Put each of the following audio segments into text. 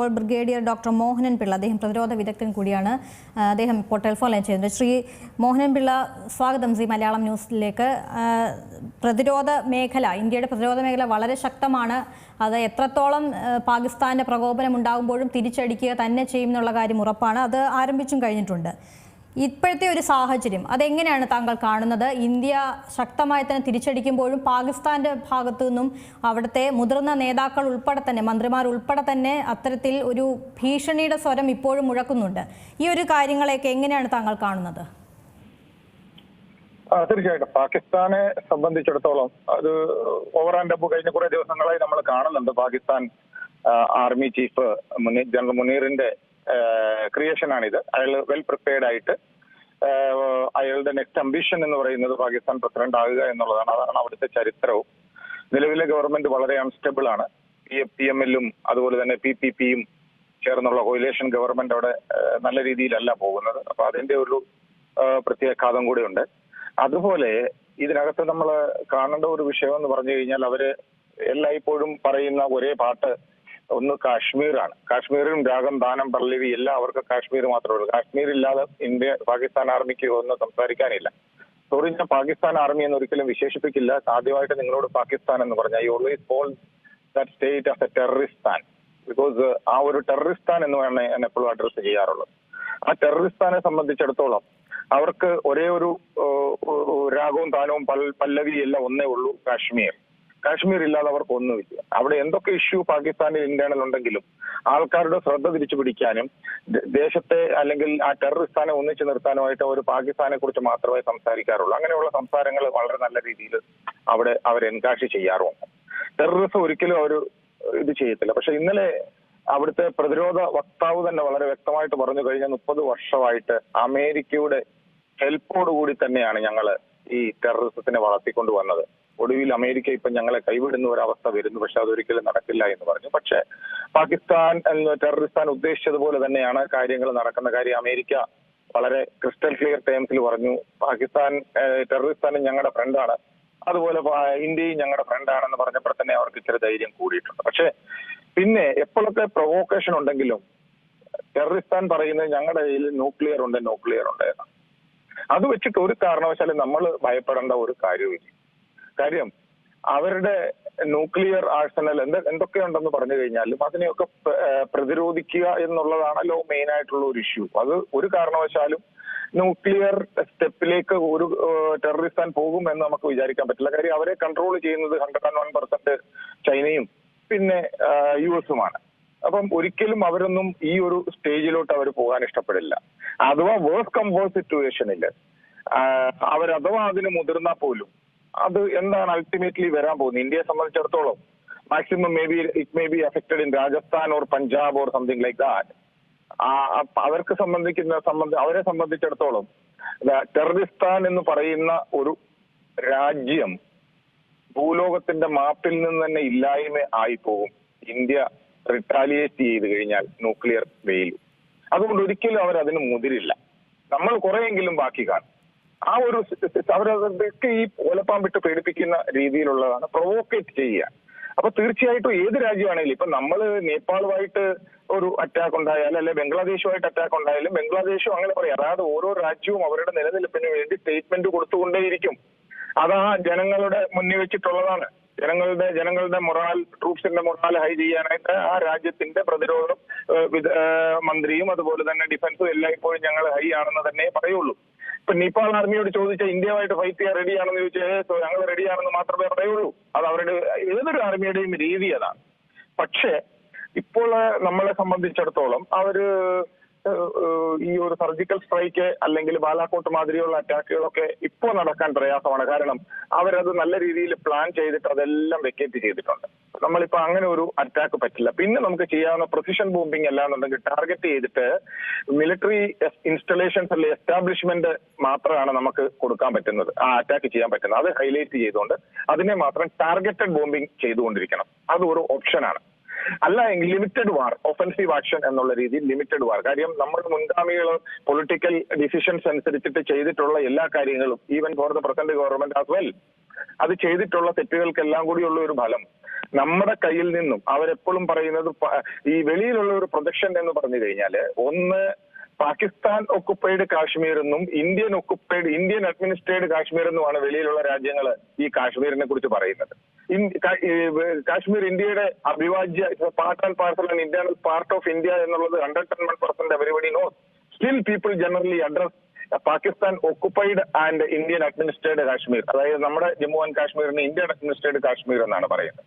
ഇപ്പോൾ brigadier doctor Mohanan Pillai, അദ്ദേഹം പ്രതിരോധ വിദഗ്ധൻ കൂടിയാണ്. അദ്ദേഹം ഇപ്പോൾ ടെലിഫോൺ ലൈൻ ചെയ്യുന്നത്. ശ്രീ മോഹനൻ പിള്ള, സ്വാഗതം സി മലയാളം ന്യൂസിലേക്ക്. പ്രതിരോധ മേഖല, ഇന്ത്യയുടെ പ്രതിരോധ മേഖല വളരെ ശക്തമാണ്. അത് എത്രത്തോളം പാകിസ്ഥാന്റെ പ്രകോപനം ഉണ്ടാകുമ്പോഴും തിരിച്ചടിക്കുക തന്നെ ചെയ്യും എന്നുള്ള കാര്യം ഉറപ്പാണ്. അത് ആരംഭിച്ചും കഴിഞ്ഞിട്ടുണ്ട്. ഇപ്പോഴത്തെ ഒരു സാഹചര്യം അതെങ്ങനെയാണ് താങ്കൾ കാണുന്നത്? ഇന്ത്യ ശക്തമായി തന്നെ തിരിച്ചടിക്കുമ്പോഴും പാകിസ്ഥാന്റെ ഭാഗത്തു നിന്നും അവിടുത്തെ മുതിർന്ന നേതാക്കൾ ഉൾപ്പെടെ തന്നെ, മന്ത്രിമാർ ഉൾപ്പെടെ തന്നെ അത്തരത്തിൽ ഒരു ഭീഷണിയുടെ സ്വരം ഇപ്പോഴും മുഴക്കുന്നുണ്ട്. ഈ ഒരു കാര്യങ്ങളെയൊക്കെ എങ്ങനെയാണ് താങ്കൾ കാണുന്നത്? തീർച്ചയായിട്ടും പാകിസ്ഥാനെ സംബന്ധിച്ചിടത്തോളം അത് ഓവർ ആൻഡ് അബ് കഴിഞ്ഞ കുറെ ദിവസങ്ങളായി നമ്മൾ കാണുന്നുണ്ട്. പാകിസ്ഥാൻ ആർമി ചീഫ് ജനറൽ മുനീറിന്റെ ക്രിയേഷനാണിത്. അയാൾ വെൽ പ്രിപ്പയർഡ് ആയിട്ട് അയാളുടെ നെക്സ്റ്റ് അംബിഷൻ എന്ന് പറയുന്നത് പാകിസ്ഥാൻ പ്രസിഡന്റ് ആകുക എന്നുള്ളതാണ്. അതാണ് അവിടുത്തെ ചരിത്രവും. നിലവിലെ ഗവൺമെന്റ് വളരെ അൺസ്റ്റബിൾ ആണ്. PML-ഉം അതുപോലെ തന്നെ PPP-യും ചേർന്നുള്ള കോയിലേഷൻ ഗവൺമെന്റ് അവിടെ നല്ല രീതിയിലല്ല പോകുന്നത്. അപ്പൊ അതിന്റെ ഒരു പ്രത്യാഘാതം കൂടെ ഉണ്ട്. അതുപോലെ ഇതിനകത്ത് നമ്മൾ കാണേണ്ട ഒരു വിഷയം എന്ന് പറഞ്ഞു കഴിഞ്ഞാൽ അവര് എല്ലായ്പ്പോഴും പറയുന്ന ഒരേ പാട്ട് ഒന്ന് കാശ്മീരാണ്. കാശ്മീരും രാഗം, ദാനം, പർലിവി എല്ലാം അവർക്ക് കാശ്മീർ മാത്രമേ ഉള്ളൂ. കാശ്മീർ ഇല്ലാതെ പാകിസ്ഥാൻ ആർമിക്ക് ഒന്നും സംസാരിക്കാനില്ല. സോറി, ഞാൻ പാകിസ്ഥാൻ ആർമി എന്ന് ഒരിക്കലും വിശേഷിപ്പിക്കില്ല. ആദ്യമായിട്ട് നിങ്ങളോട് പാകിസ്ഥാൻ എന്ന് പറഞ്ഞാൽ I always call that state as a Terroristan. Because ആ ഒരു ടെററിസ്ഥാൻ എന്ന് വേണം ഞാൻ എപ്പോഴും അഡ്രസ് ചെയ്യാറുള്ളത്. ആ ടെററിസ്ഥാനെ സംബന്ധിച്ചിടത്തോളം അവർക്ക് ഒരേ ഒരു രാഗവും താനവും പല്ലവി എല്ലാം ഒന്നേ ഉള്ളൂ, കാശ്മീർ. കാശ്മീർ ഇല്ലാതെ അവർക്ക് ഒന്നുമില്ല. അവിടെ എന്തൊക്കെ ഇഷ്യൂ പാകിസ്ഥാനിൽ ഇന്റേണൽ ഉണ്ടെങ്കിലും ആൾക്കാരുടെ ശ്രദ്ധ തിരിച്ചു പിടിക്കാനും ദേശത്തെ അല്ലെങ്കിൽ ആ ടെററിസ്ഥാനെ ഒന്നിച്ചു നിർത്താനുമായിട്ട് അവർ പാകിസ്ഥാനെ കുറിച്ച് മാത്രമേ സംസാരിക്കാറുള്ളൂ. അങ്ങനെയുള്ള സംസാരങ്ങൾ വളരെ നല്ല രീതിയിൽ അവിടെ അവർ എൻകാഷ് ചെയ്യാറുമുണ്ട്. ടെററിസം ഒരിക്കലും അവർ ഇത് ചെയ്യത്തില്ല. പക്ഷെ ഇന്നലെ അവിടുത്തെ പ്രതിരോധ വക്താവ് തന്നെ വളരെ വ്യക്തമായിട്ട് പറഞ്ഞു, കഴിഞ്ഞ 30 വർഷമായിട്ട് അമേരിക്കയുടെ ഹെൽപ്പോടുകൂടി തന്നെയാണ് ഞങ്ങൾ ഈ ടെററിസത്തിനെ വളർത്തിക്കൊണ്ട് വന്നത്. ഒടുവിൽ അമേരിക്ക ഇപ്പൊ ഞങ്ങളെ കൈവിടുന്ന ഒരവസ്ഥ വരുന്നു, പക്ഷെ അതൊരിക്കലും നടക്കില്ല എന്ന് പറഞ്ഞു. പക്ഷെ പാകിസ്ഥാൻ ടെററിസ്ഥാൻ ഉദ്ദേശിച്ചതുപോലെ തന്നെയാണ് കാര്യങ്ങൾ നടക്കുന്ന കാര്യം അമേരിക്ക വളരെ ക്രിസ്റ്റൽ ക്ലിയർ ടേംസിൽ പറഞ്ഞു. പാകിസ്ഥാൻ ടെററിസ്ഥാനും ഞങ്ങളുടെ ഫ്രണ്ടാണ്, അതുപോലെ ഇന്ത്യയും ഞങ്ങളുടെ ഫ്രണ്ടാണെന്ന് പറഞ്ഞപ്പോൾ തന്നെ അവർക്ക് ഇച്ചിരി ധൈര്യം കൂടിയിട്ടുണ്ട്. പക്ഷെ പിന്നെ എപ്പോഴൊക്കെ പ്രൊവോക്കേഷൻ ഉണ്ടെങ്കിലും ടെററിസ്ഥാൻ പറയുന്നത് ഞങ്ങളുടെ കയ്യിൽ ന്യൂക്ലിയർ ഉണ്ട് എന്ന്. അത് വെച്ചിട്ട് ഒരു കാരണവശാലും നമ്മൾ ഭയപ്പെടേണ്ട ഒരു കാര്യമില്ല. കാര്യം അവരുടെ ന്യൂക്ലിയർ ആഴ്സണൽ എന്തൊക്കെയുണ്ടെന്ന് പറഞ്ഞു കഴിഞ്ഞാലും അതിനെയൊക്കെ പ്രതിരോധിക്കുക എന്നുള്ളതാണല്ലോ മെയിൻ ആയിട്ടുള്ള ഒരു ഇഷ്യൂ. അത് ഒരു കാരണവശാലും ന്യൂക്ലിയർ സ്റ്റെപ്പിലേക്ക് ഒരു ടെററിസ്ഥാൻ പോകും എന്ന് നമുക്ക് വിചാരിക്കാൻ പറ്റില്ല. കാര്യം അവരെ കൺട്രോൾ ചെയ്യുന്നത് 101% ചൈനയും പിന്നെ US-ഉമാണ്. അപ്പം ഒരിക്കലും അവരൊന്നും ഈ ഒരു സ്റ്റേജിലോട്ട് അവർ പോകാൻ ഇഷ്ടപ്പെടില്ല. അഥവാ വേഴ്സ് കംഫോർട്ട് സിറ്റുവേഷനിൽ അവരഥവാ അതിന് മുതിർന്നാൽ പോലും അത് എന്താണ് അൾട്ടിമേറ്റ്ലി വരാൻ പോകുന്നത് ഇന്ത്യയെ സംബന്ധിച്ചിടത്തോളം maximum it may be affected in Rajasthan or Punjab or something like that. അവരെ സംബന്ധിച്ചിടത്തോളം ടെററിസ്ഥാൻ എന്ന് പറയുന്ന ഒരു രാജ്യം ഭൂലോകത്തിന്റെ മാപ്പിൽ നിന്ന് തന്നെ ഇല്ലായ്മ ആയി പോകും ഇന്ത്യ റിട്ടാലിയേറ്റ് ചെയ്ത് കഴിഞ്ഞാൽ ന്യൂക്ലിയർ വെയിൽ. അതുകൊണ്ട് ഒരിക്കലും അവരതിന് മുതിരില്ല. നമ്മൾ കുറെയെങ്കിലും ബാക്കി കാണും. ആ ഒരു അവരതൊക്കെ ഈ ഓലപ്പാമ്പിട്ട് പേടിപ്പിക്കുന്ന രീതിയിലുള്ളതാണ്, പ്രൊവോക്കേറ്റ് ചെയ്യുക. അപ്പൊ തീർച്ചയായിട്ടും ഏത് രാജ്യമാണെങ്കിലും ഇപ്പൊ നമ്മൾ നേപ്പാളുമായിട്ട് ഒരു അറ്റാക്ക് ഉണ്ടായാലും അല്ലെ ബംഗ്ലാദേശുമായിട്ട് അറ്റാക്ക് ഉണ്ടായാലും ബംഗ്ലാദേശും അങ്ങനെ പറയാം. അതായത് ഓരോ രാജ്യവും അവരുടെ നിലനിൽപ്പിന് വേണ്ടി സ്റ്റേറ്റ്മെന്റ് കൊടുത്തുകൊണ്ടേയിരിക്കും. അതാ ജനങ്ങളുടെ മുന്നിൽ വെച്ചിട്ടുള്ളതാണ്. ജനങ്ങളുടെ മൊറാൽ, ട്രൂപ്സിന്റെ മൊറാൽ ഹൈ ചെയ്യാനായിട്ട് ആ രാജ്യത്തിന്റെ പ്രതിരോധം മന്ത്രിയും അതുപോലെ തന്നെ ഡിഫൻസും എല്ലായ്പ്പോഴും ഞങ്ങൾ ഹൈ ആണെന്ന് തന്നെ പറയുള്ളൂ. ഇപ്പൊ നേപ്പാൾ ആർമിയോട് ചോദിച്ചാൽ ഇന്ത്യയുമായിട്ട് ഫൈറ്റ് ചെയ്യാൻ റെഡിയാണെന്ന് ചോദിച്ചാൽ ഞങ്ങൾ റെഡിയാണെന്ന് മാത്രമേ പറയുള്ളൂ. അത് അവരുടെ ഏതൊരു ആർമിയുടെയും രീതി അതാണ്. പക്ഷേ ഇപ്പോൾ നമ്മളെ സംബന്ധിച്ചിടത്തോളം അവര് ഈ ഒരു സർജിക്കൽ സ്ട്രൈക്ക് അല്ലെങ്കിൽ ബാലാക്കോട്ട് മാതിരിയുള്ള അറ്റാക്കുകളൊക്കെ ഇപ്പോൾ നടക്കാൻ പ്രയാസമാണ്. കാരണം അവരത് നല്ല രീതിയിൽ പ്ലാൻ ചെയ്തിട്ട് അതെല്ലാം വെക്കേറ്റ് ചെയ്തിട്ടുണ്ട്. നമ്മളിപ്പോ അങ്ങനെ ഒരു അറ്റാക്ക് പറ്റില്ല. പിന്നെ നമുക്ക് ചെയ്യാവുന്ന പ്രൊസിഷൻ ബോംബിംഗ് അല്ലാന്നുണ്ടെങ്കിൽ ടാർഗറ്റ് ചെയ്തിട്ട് മിലിറ്ററി ഇൻസ്റ്റലേഷൻസ് അല്ലെ എസ്റ്റാബ്ലിഷ്മെന്റ് മാത്രമാണ് നമുക്ക് കൊടുക്കാൻ പറ്റുന്നത്, ആ അറ്റാക്ക് ചെയ്യാൻ പറ്റുന്നത്. അത് ഹൈലൈറ്റ് ചെയ്തുകൊണ്ട് അതിനെ മാത്രം ടാർഗറ്റഡ് ബോംബിംഗ് ചെയ്തുകൊണ്ടിരിക്കണം. അത് ഒരു ഓപ്ഷനാണ്. അല്ല എങ്കിൽ ലിമിറ്റഡ് വാർ, ഒഫൻസീവ് ആക്ഷൻ എന്നുള്ള രീതിയിൽ ലിമിറ്റഡ് വാർ. കാര്യം നമ്മുടെ മുൻഗാമികൾ പൊളിറ്റിക്കൽ ഡിസിഷൻസ് അനുസരിച്ചിട്ട് ചെയ്തിട്ടുള്ള എല്ലാ കാര്യങ്ങളും even for the present government as well അത് ചെയ്തിട്ടുള്ള തെറ്റുകൾക്കെല്ലാം കൂടിയുള്ള ഒരു ഫലം നമ്മുടെ കയ്യിൽ നിന്നും അവരെപ്പോഴും പറയുന്നത് ഈ വെളിയിലുള്ള ഒരു പ്രൊജക്ഷൻ എന്ന് പറഞ്ഞു കഴിഞ്ഞാൽ ഒന്ന് പാകിസ്ഥാൻ ഒക്കുപ്പൈഡ് കാശ്മീർ എന്നും ഇന്ത്യൻ അഡ്മിനിസ്ട്രേറ്റഡ് കാശ്മീർ എന്നുമാണ് വെളിയിലുള്ള രാജ്യങ്ങൾ ഈ കാശ്മീരിനെ കുറിച്ച് പറയുന്നത്. കാശ്മീർ ഇന്ത്യയുടെ അവിഭാജ്യ part and parcel and internal part of India എന്നുള്ളത് 110% everybody knows. Still people generally address Pakistan occupied and Indian administered Kashmir, അതായത് നമ്മുടെ ജമ്മു ആൻഡ് കാശ്മീരിന് ഇന്ത്യൻ അഡ്മിനിസ്ട്രേറ്റഡ് കാശ്മീർ എന്നാണ് പറയുന്നത്.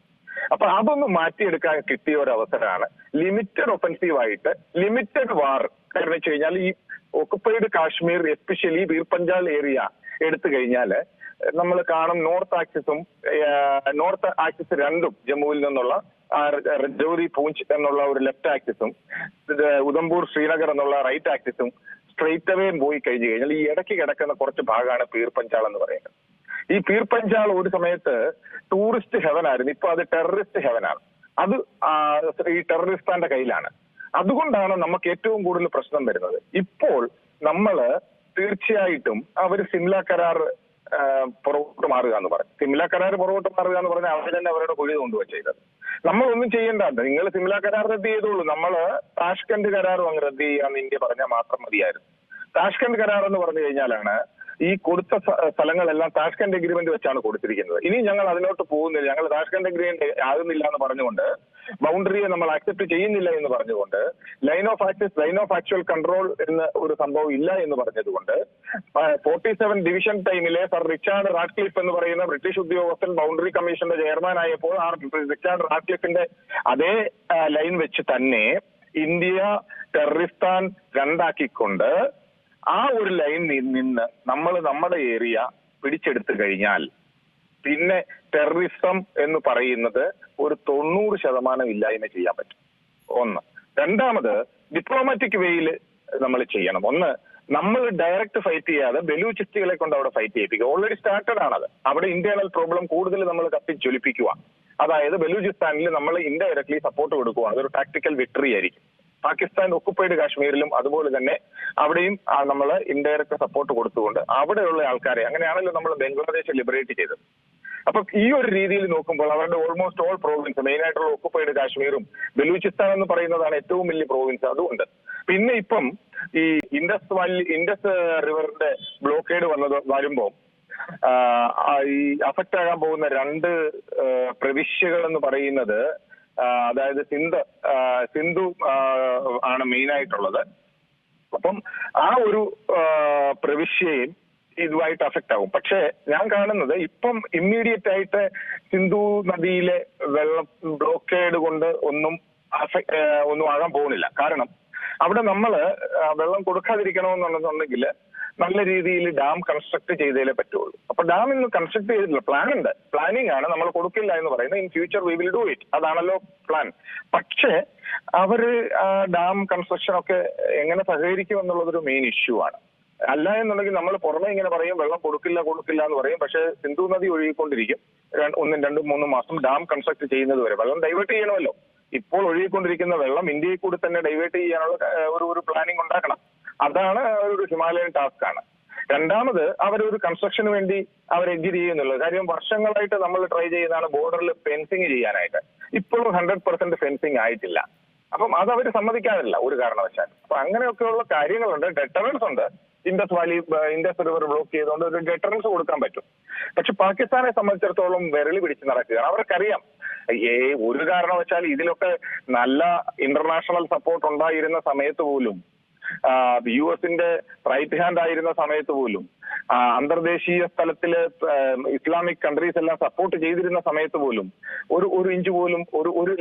അപ്പൊ അതൊന്ന് മാറ്റിയെടുക്കാൻ കിട്ടിയ ഒരു അവസരമാണ് ലിമിറ്റഡ് ഒഫൻസീവ് ആയിട്ട് ലിമിറ്റഡ് വാർ. കാരണം വെച്ച് കഴിഞ്ഞാൽ ഈ occupied Kashmir especially Pir Panjal area എടുത്തു കഴിഞ്ഞാൽ നമ്മൾ കാണും നോർത്ത് ആക്സിസ് രണ്ടും ജമ്മുവിൽ നിന്നുള്ള രജൌരി പൂഞ്ച് എന്നുള്ള ഒരു ലെഫ്റ്റ് ആക്സിസും ഉധംപൂർ ശ്രീനഗർ എന്നുള്ള റൈറ്റ് ആക്സിസും സ്ട്രെയിറ്റ് അവേ പോയി കഴിഞ്ഞു കഴിഞ്ഞാൽ ഈ ഇടയ്ക്ക് കിടക്കുന്ന കുറച്ച് ഭാഗമാണ് പീർ പഞ്ചാൾ എന്ന് പറയുന്നത്. ഈ പീർ പഞ്ചാൾ ഒരു സമയത്ത് ടൂറിസ്റ്റ് ഹെവൻ ആയിരുന്നു, ഇപ്പൊ അത് ടെററിസ്റ്റ് ഹെവനാണ്. അത് ഈ ടെററിസ്ഥാന്റെ കയ്യിലാണ്. അതുകൊണ്ടാണ് നമുക്ക് ഏറ്റവും കൂടുതൽ പ്രശ്നം വരുന്നത്. ഇപ്പോൾ നമ്മള് തീർച്ചയായിട്ടും അവർ സിംല കരാർ പുറകോട്ട് മാറുക എന്ന് പറഞ്ഞു. സിംല കരാർ പുറകോട്ട് മാറുക എന്ന് പറഞ്ഞാൽ അവർ തന്നെ അവരുടെ കുഴി കൊണ്ടുപോയി ചെയ്തത്. നമ്മളൊന്നും ചെയ്യേണ്ടത്, നിങ്ങൾ സിംല കരാർ റദ്ദ് ചെയ്തോളൂ, നമ്മള് താഷ്കന്റ് കരാറും അങ്ങ് റദ്ദ് ചെയ്യാന്ന് ഇന്ത്യ പറഞ്ഞാൽ മാത്രം മതിയായിരുന്നു. താഷ്കന്റ് കരാർ എന്ന് പറഞ്ഞു കഴിഞ്ഞാലാണ് ഈ കൊടുത്ത സ്ഥലങ്ങളെല്ലാം താഷ്കന്റ് എഗ്രിമെന്റ് വെച്ചാണ് കൊടുത്തിരിക്കുന്നത്. ഇനി ഞങ്ങൾ അതിലോട്ട് പോകുന്നില്ല, ഞങ്ങൾ താഷ്കന്റ് എഗ്രിമെന്റ് ആകുന്നില്ല എന്ന് പറഞ്ഞുകൊണ്ട്, ബൗണ്ടറിയെ നമ്മൾ ആക്സെപ്റ്റ് ചെയ്യുന്നില്ല എന്ന് പറഞ്ഞുകൊണ്ട്, ലൈൻ ഓഫ് ആക്ച്വൽ കൺട്രോൾ എന്ന ഒരു സംഭവം ഇല്ല എന്ന് പറഞ്ഞതുകൊണ്ട് 47 ഡിവിഷൻ ടൈമിലെ സർ റിച്ചാർഡ് റാഡ്ക്ലിഫ് എന്ന് പറയുന്ന ബ്രിട്ടീഷ് ഉദ്യോഗസ്ഥൻ ബൗണ്ടറി കമ്മീഷന്റെ ചെയർമാൻ ആയപ്പോൾ ആ റിച്ചാർഡ് റാഡ്ക്ലിഫിന്റെ അതേ ലൈൻ വെച്ച് തന്നെ ഇന്ത്യ ടെററിസ്ഥാൻ രണ്ടാക്കിക്കൊണ്ട് ആ ഒരു ലൈനിൽ നിന്ന് നമ്മൾ നമ്മുടെ ഏരിയ പിടിച്ചെടുത്തു കഴിഞ്ഞാൽ പിന്നെ ടെററിസം എന്ന് പറയുന്നത് ഒരു 90% ഇല്ലായ്മ ചെയ്യാൻ പറ്റും. ഒന്ന്. രണ്ടാമത് ഡിപ്ലോമാറ്റിക് വേയിൽ നമ്മൾ ചെയ്യണം. ഒന്ന്, നമ്മൾ ഡയറക്റ്റ് ഫൈറ്റ് ചെയ്യാതെ ബലൂചിസ്റ്റുകളെ കൊണ്ട് അവിടെ ഫൈറ്റ് ചെയ്യിപ്പിക്കുക. ഓൾറെഡി സ്റ്റാർട്ടഡ് ആണത്. അവിടെ ഇന്റേണൽ പ്രോബ്ലം കൂടുതൽ നമ്മൾ കത്തിജ്വലിപ്പിക്കുക. അതായത് ബലൂചിസ്ഥാനിൽ നമ്മൾ ഇൻഡയറക്ട്ലി സപ്പോർട്ട് കൊടുക്കുകയാണ്. അതൊരു ടാക്ടിക്കൽ വിക്ടറി ആയിരിക്കും. പാകിസ്ഥാൻ ഒക്കുപ്പൈഡ് കാശ്മീരിലും അതുപോലെ തന്നെ അവിടെയും നമ്മൾ ഇൻഡയറക്റ്റ് സപ്പോർട്ട് കൊടുത്തുകൊണ്ട് അവിടെയുള്ള ആൾക്കാരെ, അങ്ങനെയാണല്ലോ നമ്മൾ ബംഗ്ലാദേശ് ലിബറേറ്റ് ചെയ്തത്. അപ്പൊ ഈ ഒരു രീതിയിൽ നോക്കുമ്പോൾ അവരുടെ ഓൾമോസ്റ്റ് ഓൾ പ്രോവിൻസ്, മെയിൻ ആയിട്ടുള്ള ഒക്കുപ്പൈഡ് കാശ്മീരും ബലൂചിസ്ഥാൻ എന്ന് പറയുന്നതാണ് ഏറ്റവും വലിയ പ്രോവിൻസ്, അതുകൊണ്ട്. പിന്നെ ഇപ്പം ഈ ഇൻഡസ് റിവറിന്റെ ബ്ലോക്കേഡ് വരുമ്പോൾ ഈ അഫക്റ്റ് ആകാൻ പോകുന്ന 2 പ്രവിശ്യകൾ എന്ന് പറയുന്നത്, അതായത് സിന്ധു ആണ് മെയിൻ ആയിട്ടുള്ളത്. അപ്പം ആ ഒരു പ്രവിശ്യയും ഇതുമായിട്ട് അഫക്റ്റ് ആകും. പക്ഷെ ഞാൻ കാണുന്നത് ഇപ്പം ഇമ്മീഡിയറ്റ് ആയിട്ട് സിന്ധു നദിയിലെ വെള്ളം ബ്ലോക്കേഡ് കൊണ്ട് ഒന്നും ആകാൻ പോകുന്നില്ല. കാരണം അവിടെ നമ്മള് വെള്ളം കൊടുക്കാതിരിക്കണമെന്നുണ്ടെന്നുണ്ടെങ്കിൽ നല്ല രീതിയിൽ ഡാം കൺസ്ട്രക്ട് ചെയ്തേ പറ്റുള്ളൂ. അപ്പൊ ഡാം ഇന്ന് കൺസ്ട്രക്ട് ചെയ്തിട്ടില്ല, പ്ലാനിങ് ആണ്. നമ്മൾ കൊടുക്കില്ല എന്ന് പറയുന്നത്. In future we will do it, അതാണല്ലോ പ്ലാൻ. പക്ഷേ അവര് ഡാം കൺസ്ട്രക്ഷൻ ഒക്കെ എങ്ങനെ സഹകരിക്കും എന്നുള്ളതൊരു മെയിൻ ഇഷ്യൂ ആണ്. അല്ല എന്നുണ്ടെങ്കിൽ നമ്മൾ പുറമെ ഇങ്ങനെ പറയും വെള്ളം കൊടുക്കില്ല എന്ന് പറയും. പക്ഷെ സിന്ധു നദി ഒഴുകിക്കൊണ്ടിരിക്കും 1, 2, 3 മാസം ഡാം കൺസ്ട്രക്ട് ചെയ്യുന്നത് വരെ. വെള്ളം ഡൈവേർട്ട് ചെയ്യണമല്ലോ. ഇപ്പോൾ ഒഴുകിക്കൊണ്ടിരിക്കുന്ന വെള്ളം ഇന്ത്യയിൽ കൂടി തന്നെ ഡൈവേർട്ട് ചെയ്യാനുള്ള ഒരു പ്ലാനിങ് ഉണ്ടാക്കണം. അതാണ് ഒരു ഹിമാലയൻ ടാസ്ക് ആണ്. രണ്ടാമത് അവരൊരു കൺസ്ട്രക്ഷന് വേണ്ടി അവർ എഗ്രി ചെയ്യുന്നുള്ളത്. കാര്യം വർഷങ്ങളായിട്ട് നമ്മൾ ട്രൈ ചെയ്യുന്നതാണ് ബോർഡറിൽ ഫെൻസിങ് ചെയ്യാനായിട്ട്. ഇപ്പോഴും 100% ഫെൻസിങ് ആയിട്ടില്ല. അപ്പം അത് അവർ സമ്മതിക്കാറില്ല ഒരു കാരണവശാലും. അപ്പൊ അങ്ങനെയൊക്കെയുള്ള കാര്യങ്ങളുണ്ട്. ഡെറ്ററൻസ് ഉണ്ട്. ഇൻഡസ് റിവർ ബ്ലോക്ക് ചെയ്തുകൊണ്ട് ഒരു ഡെറ്ററൻസ് കൊടുക്കാൻ പറ്റും. പക്ഷെ പാകിസ്ഥാനെ സംബന്ധിച്ചിടത്തോളം വിരളി പിടിച്ച് നടക്കുകയാണ്. അവർക്കറിയാം ഒരു കാരണവശാൽ ഇതിലൊക്കെ നല്ല ഇന്റർനാഷണൽ സപ്പോർട്ട് ഉണ്ടായിരുന്ന സമയത്ത് പോലും, US-ന്റെ റൈറ്റ് ഹാൻഡ് ആയിരുന്ന സമയത്ത് പോലും, അന്തർദേശീയ സ്ഥലത്തില് ഇസ്ലാമിക് കൺട്രീസ് എല്ലാം സപ്പോർട്ട് ചെയ്തിരുന്ന സമയത്ത് പോലും ഒരു ഇഞ്ച് പോലും ഒരു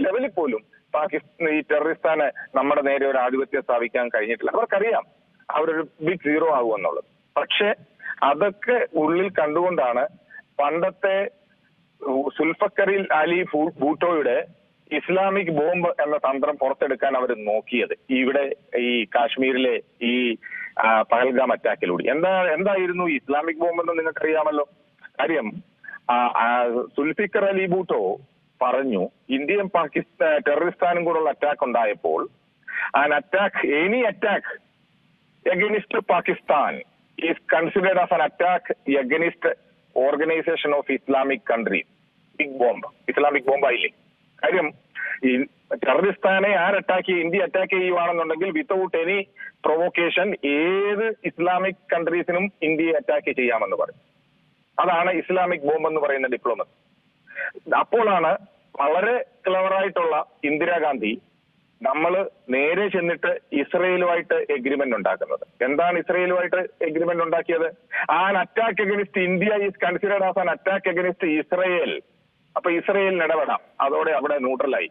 ലെവലിൽ പോലും പാകിസ്ഥാൻ ഈ ടെററിസ്ഥാന് നമ്മുടെ നേരെ ഒരു ആധിപത്യം സ്ഥാപിക്കാൻ കഴിഞ്ഞിട്ടില്ല. അവർക്കറിയാം അവരൊരു ബിഗ് സീറോ ആകുമെന്നുള്ളത്. പക്ഷെ അതൊക്കെ ഉള്ളിൽ കണ്ടുകൊണ്ടാണ് പണ്ടത്തെ സുൽഫക്കറിൽ അലി ഭൂട്ടോയുടെ ഇസ്ലാമിക് ബോംബ് എന്ന തന്ത്രം പുറത്തെടുക്കാൻ അവർ നോക്കിയത്. ഇവിടെ ഈ കാശ്മീരിലെ ഈ പഹൽഗാം അറ്റാക്കിലൂടെ. എന്തായിരുന്നു ഇസ്ലാമിക് ബോംബ് എന്ന് നിങ്ങൾക്കറിയാമല്ലോ. കാര്യം സുൽഫിക്കർ അലി ഭൂട്ടോ പറഞ്ഞു, ഇന്ത്യയും പാകിസ്ഥാൻ ടെററിസ്ഥാനും കൂടെയുള്ള അറ്റാക്ക് ഉണ്ടായപ്പോൾ any attack against Pakistan is considered as an attack against organisation of Islamic countries. Big bomb, Islamic ബോംബായില്ലേ? കാര്യം ഈ ടെററിസ്ഥാനെ ഇന്ത്യ അറ്റാക്ക് ചെയ്യുവാണെന്നുണ്ടെങ്കിൽ വിത്തൗട്ട് എനി പ്രൊവോക്കേഷൻ ഏത് ഇസ്ലാമിക് കൺട്രീസിനും ഇന്ത്യയെ അറ്റാക്ക് ചെയ്യാമെന്ന് പറയും. അതാണ് ഇസ്ലാമിക് ബോംബ് എന്ന് പറയുന്ന ഡിപ്ലോമസി. അപ്പോഴാണ് വളരെ ക്ലവറായിട്ടുള്ള ഇന്ദിരാഗാന്ധി നമ്മൾ നേരെ ചെന്നിട്ട് ഇസ്രയേലുമായിട്ട് എഗ്രിമെന്റ് ഉണ്ടാക്കുന്നത്. എന്താണ് ഇസ്രയേലുമായിട്ട് എഗ്രിമെന്റ് ഉണ്ടാക്കിയത്? An attack against India is considered as an attack against Israel. അപ്പൊ ഇസ്രയേലിന് ഇടപെടാം. അതോടെ അവിടെ ന്യൂട്രലായി.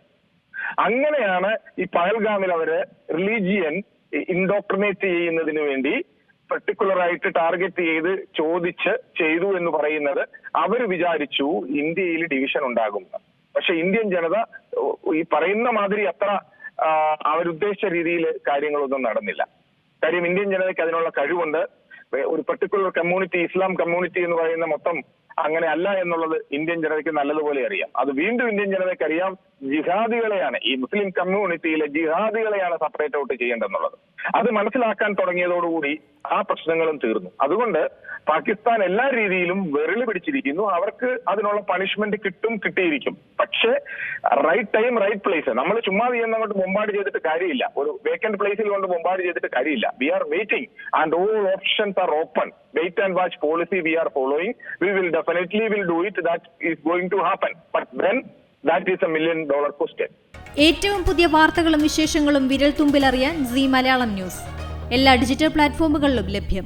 അങ്ങനെയാണ് ഈ പഹൽഗാമിൽ അവര് റിലീജിയൻ ഇൻഡോക്ട്രിനേറ്റ് ചെയ്യുന്നതിന് വേണ്ടി പെർട്ടിക്കുലർ ആയിട്ട് ടാർഗറ്റ് ചെയ്ത് ചെയ്തു എന്ന് പറയുന്നത്. അവർ വിചാരിച്ചു ഇന്ത്യയിൽ ഡിവിഷൻ ഉണ്ടാകും. പക്ഷെ ഇന്ത്യൻ ജനത ഈ പറയുന്ന മാതിരി അത്ര അവരുദ്ദേശിച്ച രീതിയിൽ കാര്യങ്ങളൊന്നും നടന്നില്ല. കാര്യം ഇന്ത്യൻ ജനതയ്ക്ക് അതിനുള്ള കഴിവുണ്ട്. ഒരു പെർട്ടിക്കുലർ കമ്മ്യൂണിറ്റി, ഇസ്ലാം കമ്മ്യൂണിറ്റി എന്ന് പറയുന്ന മൊത്തം അങ്ങനെ അല്ല എന്നുള്ളത് ഇന്ത്യൻ ജനതയ്ക്ക് നല്ലതുപോലെ അറിയാം. അത് വീണ്ടും ഇന്ത്യൻ ജനതയ്ക്ക് അറിയാം, ജിഹാദികളെയാണ്, ഈ മുസ്ലിം കമ്മ്യൂണിറ്റിയിലെ ജിഹാദികളെയാണ് സെപ്പറേറ്റ് ഔട്ട് ചെയ്യേണ്ടതെന്നുള്ളത്. അത് മനസ്സിലാക്കാൻ തുടങ്ങിയതോടുകൂടി ആ പ്രശ്നങ്ങളും തീർന്നു. അതുകൊണ്ട് പാകിസ്ഥാൻ എല്ലാ രീതിയിലും വിരൽ പിടിച്ചിരിക്കുന്നു. അവർക്ക് അതിനുള്ള പണിഷ്മെന്റ് കിട്ടിയിരിക്കും. പക്ഷേ റൈറ്റ് ടൈം റൈറ്റ് പ്ലേസ്. നമ്മൾ ചുമ്മാ അങ്ങോട്ട് ബോംബാർഡ് ചെയ്തിട്ട് കാര്യമില്ല. ഒരു വേക്കന്റ് പ്ലേസിൽ കൊണ്ട് ബോംബാർഡ് ചെയ്തിട്ട് കാര്യമില്ല. We are waiting and all options are open. Wait and watch policy we are following. We will definitely do it. That is going to happen. But then that is $1 million question. ഏറ്റവും പുതിയ വാർത്തകളും വിശേഷങ്ങളും വിരൽ തുമ്പിലറിയാൻ Zee Malayalam news എല്ലാ digital പ്ലാറ്റ്ഫോമുകളിലും ലഭ്യം.